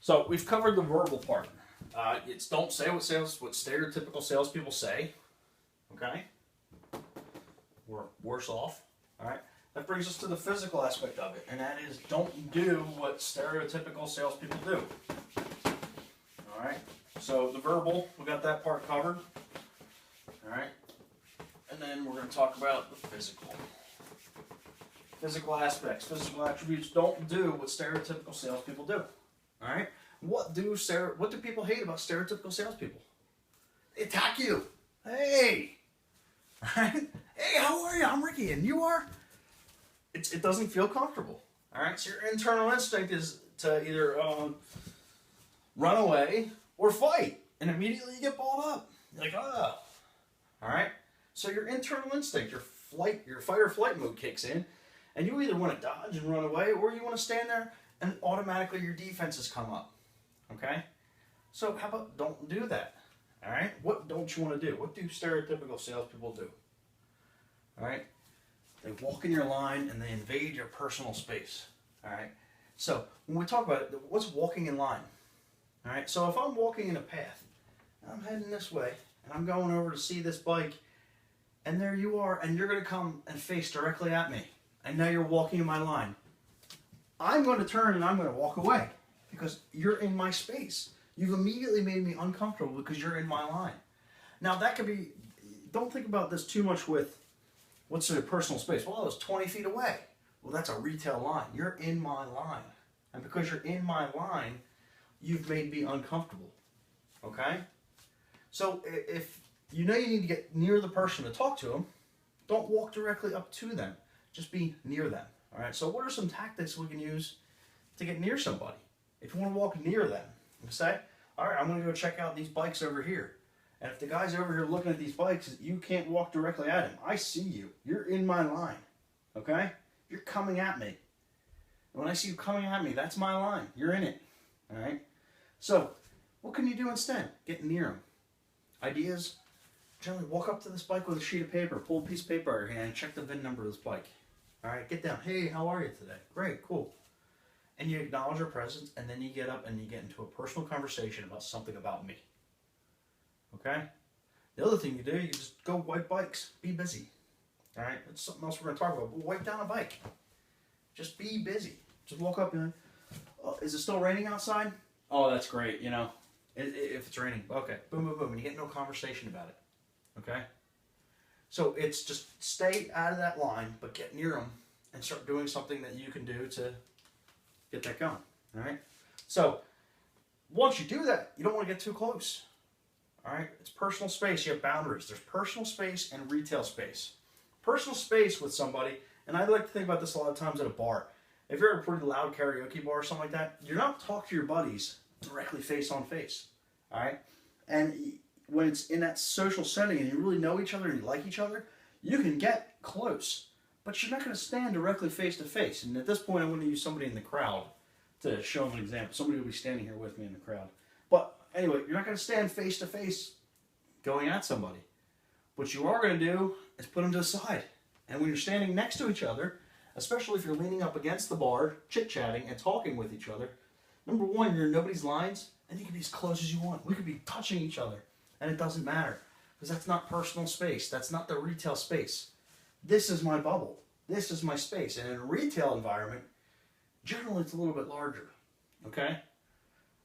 So we've covered the verbal part. It's don't say what stereotypical salespeople say. Okay? We're worse off. All right? That brings us to the physical aspect of it, and that is don't do what stereotypical salespeople do. All right? So the verbal, we got that part covered. All right? And then we're going to talk about the physical. Physical aspects, physical attributes. Don't do what stereotypical salespeople do. All right? What do people hate about stereotypical salespeople? They attack you. Hey! All right? Hey, how are you? I'm Ricky, and you are? It doesn't feel comfortable. All right? So your internal instinct is to either run away or fight, and immediately you get balled up. You're like, ah. All right? So your internal instinct, your fight or flight mode kicks in, and you either want to dodge and run away, or you want to stand there and automatically your defenses come up. Okay? So how about don't do that? All right? What don't you want to do? What do stereotypical salespeople do? All right? They walk in your line and they invade your personal space. All right? So when we talk about it, what's walking in line? All right? So if I'm walking in a path, and I'm heading this way, and I'm going over to see this bike, and there you are, and you're going to come and face directly at me, and now you're walking in my line, I'm going to turn and I'm going to walk away because you're in my space. You've immediately made me uncomfortable because you're in my line. Now that could be, don't think about this too much with, what's your personal space? Well, it's 20 feet away. Well, that's a retail line. You're in my line. And because you're in my line, you've made me uncomfortable. Okay? So if you know you need to get near the person to talk to them, don't walk directly up to them. Just be near them. All right? So what are some tactics we can use to get near somebody? If you want to walk near them, you say, all right, I'm going to go check out these bikes over here. And if the guy's over here looking at these bikes, you can't walk directly at him. I see you. You're in my line. Okay? You're coming at me. And when I see you coming at me, that's my line. You're in it. All right? So what can you do instead? Get near him. Ideas? Generally walk up to this bike with a sheet of paper, pull a piece of paper out of your hand, and check the VIN number of this bike. All right, get down. Hey, how are you today? Great, cool. And you acknowledge your presence, and then you get up and you get into a personal conversation about something about me. Okay? The other thing you do, you just go wipe bikes. Be busy. All right? That's something else we're going to talk about. But wipe down a bike. Just be busy. Just walk up and, oh, is it still raining outside? Oh, that's great, you know. If it's raining. Okay. Boom, boom, boom. And you get no conversation about it. Okay? So it's just stay out of that line, but get near them and start doing something that you can do to get that going. All right? So once you do that, you don't want to get too close. All right? It's personal space. You have boundaries. There's personal space and retail space. Personal space with somebody, and I like to think about this a lot of times at a bar. If you're at a pretty loud karaoke bar or something like that, you're not talking to your buddies directly face on face. All right? And when it's in that social setting and you really know each other and you like each other, you can get close. But you're not going to stand directly face to face. And at this point, I'm going to use somebody in the crowd to show them an example. Somebody will be standing here with me in the crowd. But anyway, you're not going to stand face to face going at somebody. What you are going to do is put them to the side. And when you're standing next to each other, especially if you're leaning up against the bar, chit-chatting and talking with each other, number one, you're in nobody's lines, and you can be as close as you want. We could be touching each other, and it doesn't matter, because that's not personal space. That's not the retail space. This is my bubble. This is my space. And in a retail environment, generally it's a little bit larger, okay?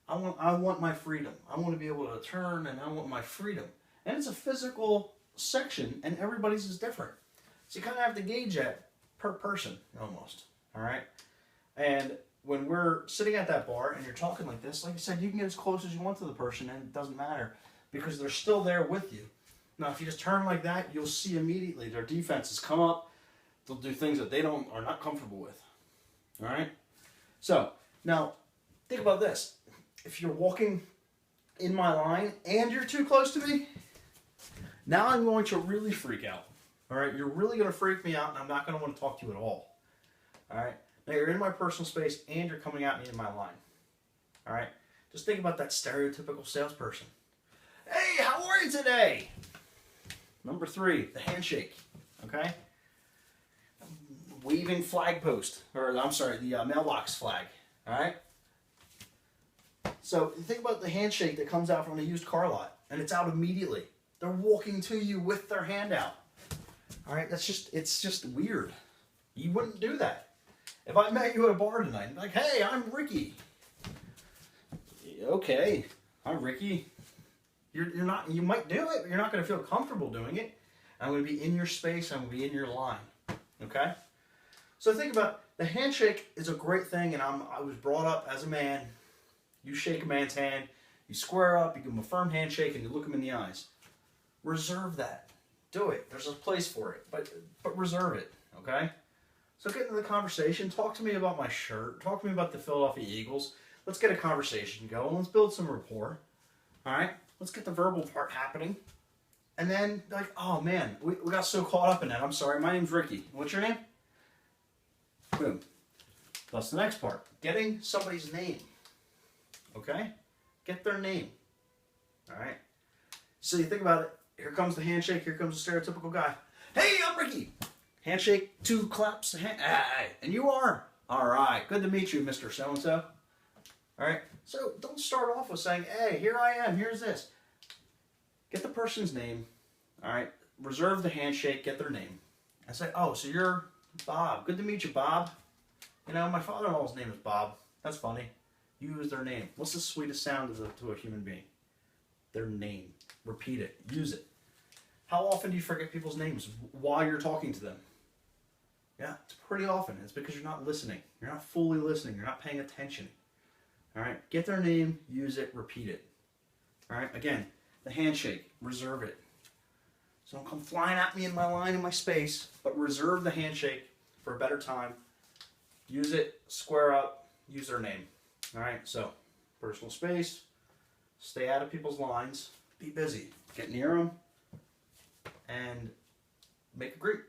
I want my freedom. I want to be able to turn, and I want my freedom. And it's a physical section, and everybody's is different. So you kind of have to gauge that per person, almost, all right? And when we're sitting at that bar and you're talking like this, like I said, you can get as close as you want to the person, and it doesn't matter because they're still there with you. Now, if you just turn like that, you'll see immediately their defenses come up. They'll do things that they are not comfortable with, all right? So now think about this. If you're walking in my line and you're too close to me, now I'm going to really freak out. All right, you're really going to freak me out, and I'm not going to want to talk to you at all. All right, now you're in my personal space, and you're coming at me in my line. All right, just think about that stereotypical salesperson. Hey, how are you today? Number 3, the handshake. Okay, waving flag post, or I'm sorry, the mailbox flag. All right, So think about the handshake that comes out from a used car lot, and it's out immediately. They're walking to you with their hand out. All right, it's just weird. You wouldn't do that. If I met you at a bar tonight, I'm like, hey, I'm Ricky. Okay, I'm Ricky. You're not. You might do it, but you're not going to feel comfortable doing it. I'm going to be in your space. I'm going to be in your line. Okay. So think about the handshake is a great thing, and I was brought up as a man. You shake a man's hand, you square up, you give him a firm handshake, and you look him in the eyes. Reserve that. Do it. There's a place for it, but reserve it. Okay. So get into the conversation. Talk to me about my shirt. Talk to me about the Philadelphia Eagles. Let's get a conversation going. Let's build some rapport. All right. Let's get the verbal part happening. And then, like, oh man, we got so caught up in that. I'm sorry. My name's Ricky. What's your name? Boom. That's the next part. Getting somebody's name. Okay? Get their name. All right? So you think about it. Here comes the handshake. Here comes the stereotypical guy. Hey, I'm Ricky. Handshake, 2 claps. And you are? All right. Good to meet you, Mr. So-and-so. All right? So don't start off with saying, hey, here I am. Here's this. Get the person's name. All right? Reserve the handshake. Get their name. And say, oh, so you're Bob. Good to meet you, Bob. You know, my father-in-law's name is Bob. That's funny. Use their name. What's the sweetest sound to a human being? Their name. Repeat it. Use it. How often do you forget people's names while you're talking to them? Yeah, it's pretty often. It's because you're not listening. You're not fully listening. You're not paying attention. All right? Get their name. Use it. Repeat it. All right? Again, the handshake. Reserve it. So don't come flying at me in my line, in my space, but reserve the handshake for a better time. Use it. Square up. Use their name. All right? So, personal space. Stay out of people's lines. Be busy. Get near them. And make a greet.